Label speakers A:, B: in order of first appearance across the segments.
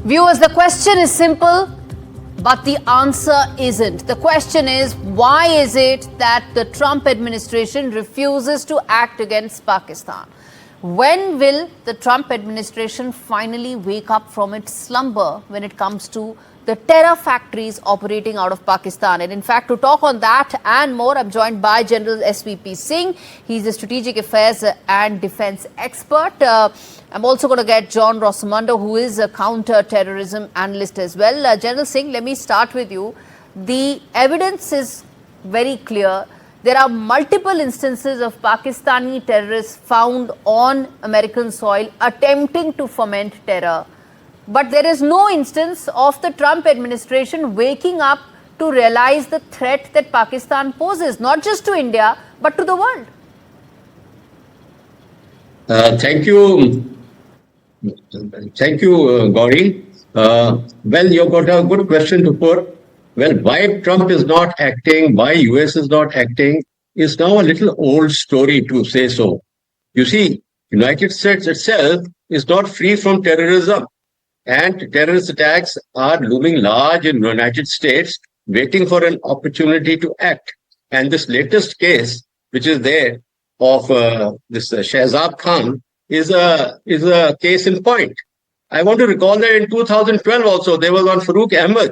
A: Viewers, the question is simple, but the answer isn't. The question is, why is it that the Trump administration refuses to act against Pakistan? When will the Trump administration finally wake up from its slumber when it comes to the terror factories operating out of Pakistan? And in fact, to talk on that and more, I'm joined by General SVP Singh. He's a strategic affairs and defense expert. I'm also going to get John Rossomando, who is a counter-terrorism analyst as well. General Singh, let me start with you. The evidence is very clear. There are multiple instances of Pakistani terrorists found on American soil attempting to foment terror. But there is no instance of the Trump administration waking up to realize the threat that Pakistan poses, not just to India, but to the world.
B: Thank you. Thank you, Gaurie. Well, you've got a good question to put. Well, why Trump is not acting, why US is not acting, is now a little old story to say so. You see, United States itself is not free from terrorism. And terrorist attacks are looming large in the United States, waiting for an opportunity to act. And this latest case, which is there, of this Shahzeb Khan, is a case in point. I want to recall that in 2012 also, there was one Farooq Ahmed,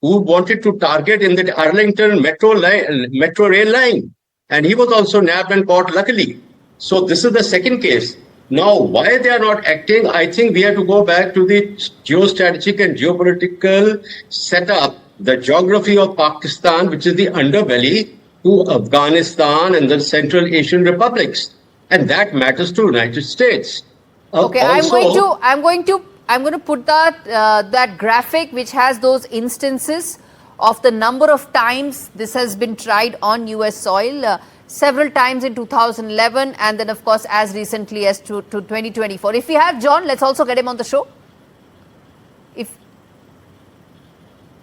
B: who wanted to target in the Arlington metro rail line. And he was also nabbed and caught luckily. So this is the second case. Now, why they are not acting, I think we have to go back to the geostrategic and geopolitical setup, the geography of Pakistan, which is the underbelly to Afghanistan and the Central Asian republics. And that matters to United States.
A: Okay, also, I'm going to put that graphic which has those instances of the number of times this has been tried on US soil, several times in 2011 and then of course as recently as to 2024. If we have John, let's also get him on the show.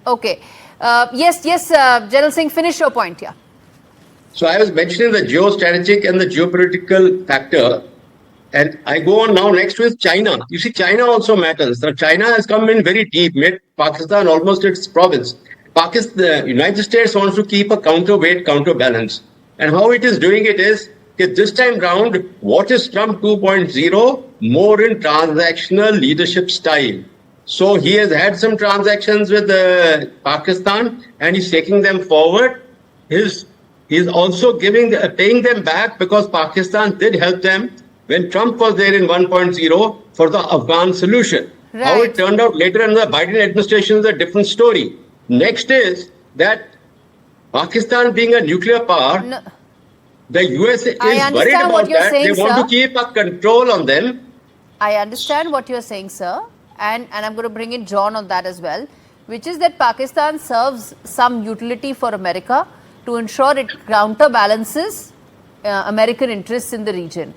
A: Okay. Yes, General Singh, finish your point here.
B: So I was mentioning the geostrategic and the geopolitical factor. And I go on now next with China. You see, China also matters. Now, China has come in very deep, made Pakistan almost its province. The United States wants to keep a counterweight, counterbalance. And how it is doing it is, this time round, what is Trump 2.0? More in transactional leadership style. So he has had some transactions with Pakistan and he's taking them forward. He's also paying them back because Pakistan did help them when Trump was there in 1.0 for the Afghan solution. Right. How it turned out later in the Biden administration is a different story. Next is that Pakistan being a nuclear power, the US is worried about that. They want to keep a control on them.
A: I understand what you're saying, sir. And I'm going to bring in John on that as well, which is that Pakistan serves some utility for America to ensure it counterbalances American interests in the region.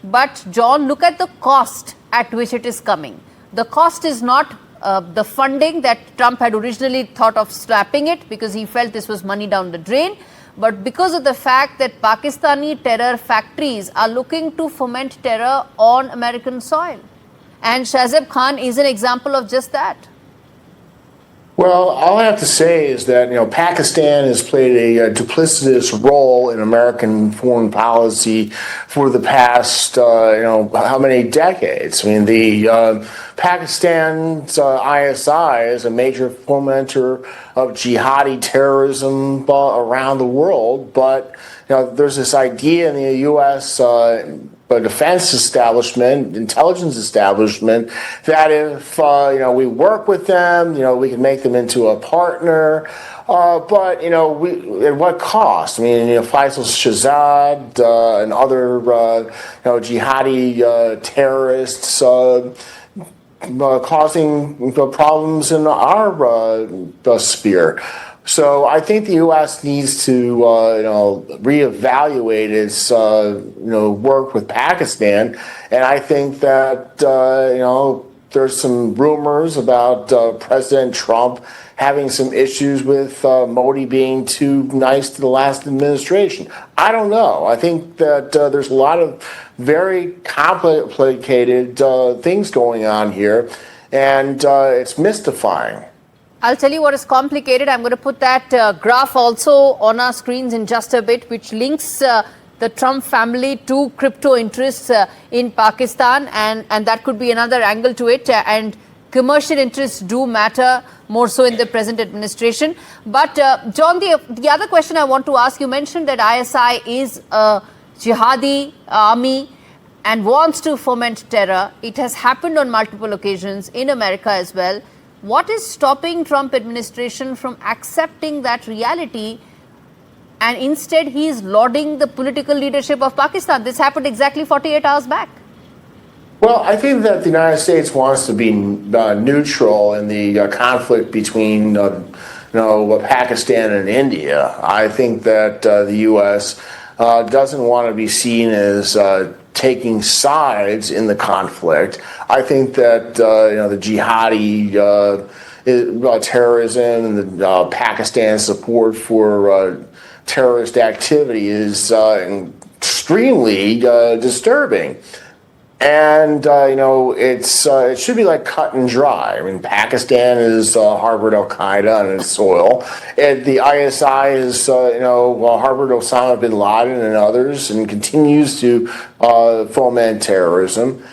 A: But John, look at the cost at which it is coming. The cost is not the funding that Trump had originally thought of slapping it because he felt this was money down the drain, but because of the fact that Pakistani terror factories are looking to foment terror on American soil. And Shahzeb Khan is an example of just that.
C: Well, all I have to say is that, Pakistan has played a duplicitous role in American foreign policy for the past, how many decades? I mean, the Pakistan's ISI is a major fomenter of jihadi terrorism around the world, but, there's this idea in the U.S. Defense establishment, intelligence establishment, that if we work with them, we can make them into a partner. But at what cost? I mean, Faisal Shahzad and other jihadi terrorists causing problems in our sphere. So I think the U.S. needs to, reevaluate its, work with Pakistan, and I think that, there's some rumors about President Trump having some issues with Modi being too nice to the last administration. I don't know. I think that there's a lot of very complicated things going on here. and it's mystifying.
A: I'll tell you what is complicated. I'm going to put that graph also on our screens in just a bit, which links the Trump family to crypto interests in Pakistan, and that could be another angle to it. And commercial interests do matter more so in the present administration. But John, the other question I want to ask, you mentioned that ISI is a jihadi army and wants to foment terror. It has happened on multiple occasions in America as well. What is stopping Trump administration from accepting that reality, and instead he is lauding the political leadership of Pakistan? This happened exactly 48 hours back.
C: Well, I think that the United States wants to be neutral in the conflict between Pakistan and India. I think that the U.S. Doesn't want to be seen as taking sides in the conflict. I think that the jihadi terrorism and the Pakistan support for terrorist activity is extremely disturbing. And it should be like cut and dry. I mean, Pakistan has harbored Al Qaeda on its soil, and the ISI has harbored Osama bin Laden and others, and continues to foment terrorism.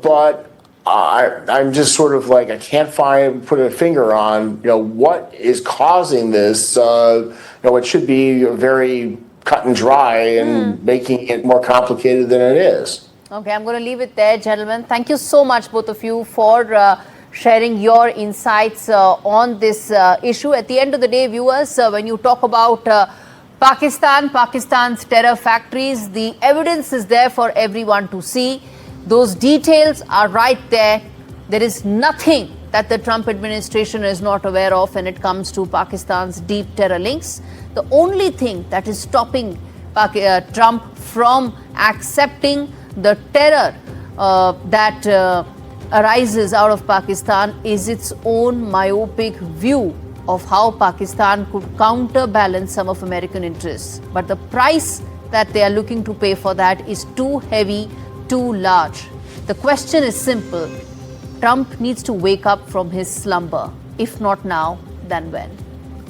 C: But I'm just sort of like, I can't put a finger on what is causing this. It should be very cut and dry, and making it more complicated than it is.
A: Okay, I'm going to leave it there, gentlemen. Thank you so much, both of you, for sharing your insights on this issue. At the end of the day, viewers, when you talk about Pakistan's terror factories, the evidence is there for everyone to see. Those details are right there. There is nothing that the Trump administration is not aware of when it comes to Pakistan's deep terror links. The only thing that is stopping Trump from accepting the terror that arises out of Pakistan is its own myopic view of how Pakistan could counterbalance some of American interests. But the price that they are looking to pay for that is too heavy, too large. The question is simple. Trump needs to wake up from his slumber. If not now, then when?